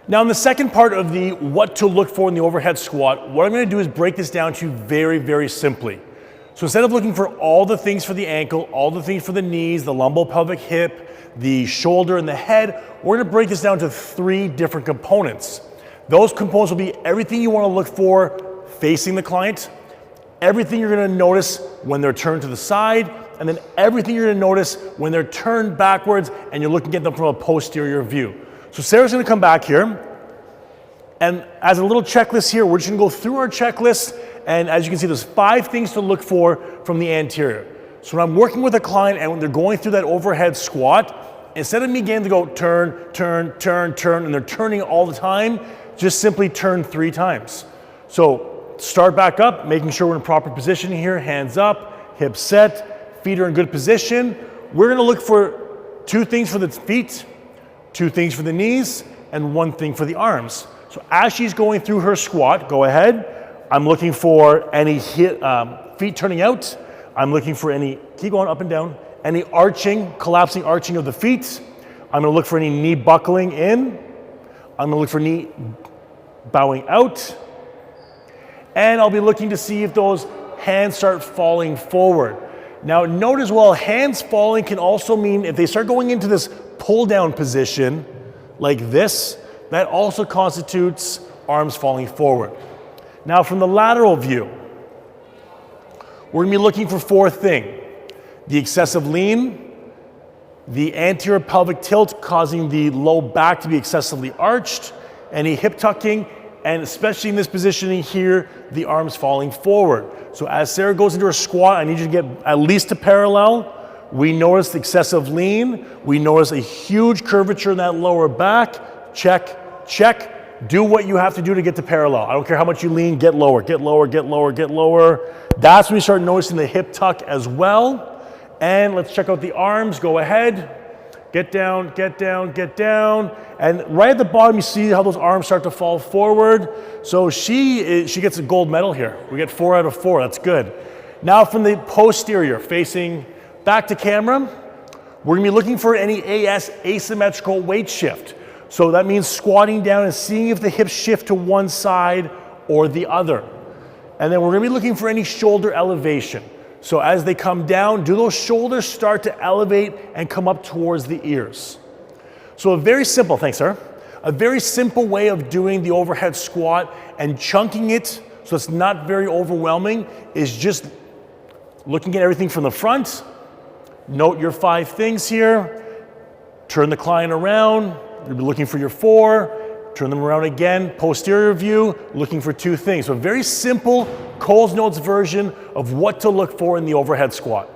Now in the second part of the what to look for in the overhead squat, what I'm gonna do is break this down to you very, very simply. So instead of looking for all the things for the ankle, all the things for the knees, the lumbo-pelvic hip, the shoulder and the head, we're gonna break this down to 3 different components. Those components will be everything you wanna look for facing the client, everything you're gonna notice when they're turned to the side, and then everything you're gonna notice when they're turned backwards and you're looking at them from a posterior view. So Sarah's gonna come back here, and as a little checklist here, we're just gonna go through our checklist, and as you can see, there's 5 things to look for from the anterior. So when I'm working with a client and when they're going through that overhead squat, instead of me getting to go turn, turn, turn, turn, and they're turning all the time, just simply turn 3 times. So start back up, making sure we're in proper position here, hands up, hips set, feet are in good position. We're gonna look for 2 things for the feet, 2 things for the knees, and 1 thing for the arms. So as she's going through her squat, go ahead. I'm looking for any feet turning out. I'm looking for any, keep going up and down, any arching, collapsing arching of the feet. I'm gonna look for any knee buckling in. I'm gonna look for knee bowing out. And I'll be looking to see if those hands start falling forward. Now note as well, hands falling can also mean if they start going into this pull down position like this, that also constitutes arms falling forward. Now from the lateral view, we're gonna be looking for 4 things. The excessive lean, the anterior pelvic tilt causing the low back to be excessively arched, any hip tucking, and especially in this positioning here, the arms falling forward. So as Sarah goes into her squat, I need you to get at least to parallel. We notice the excessive lean. We notice a huge curvature in that lower back. Check, check. Do what you have to do to get to parallel. I don't care how much you lean, get lower, get lower, get lower, get lower. That's when we start noticing the hip tuck as well. And let's check out the arms, go ahead. Get down, get down, get down. And right at the bottom, you see how those arms start to fall forward. So she gets a gold medal here. We get 4 out of 4, that's good. Now from the posterior, facing back to camera, we're gonna be looking for any AS, asymmetrical weight shift. So that means squatting down and seeing if the hips shift to one side or the other. And then we're gonna be looking for any shoulder elevation. So as they come down, do those shoulders start to elevate and come up towards the ears? So a very simple, thanks sir, a very simple way of doing the overhead squat and chunking it so it's not very overwhelming is just looking at everything from the front. Note your 5 things here. Turn the client around. You'll be looking for your 4. Turn them around again. Posterior view, looking for 2 things. So a very simple Coles Notes version of what to look for in the overhead squat.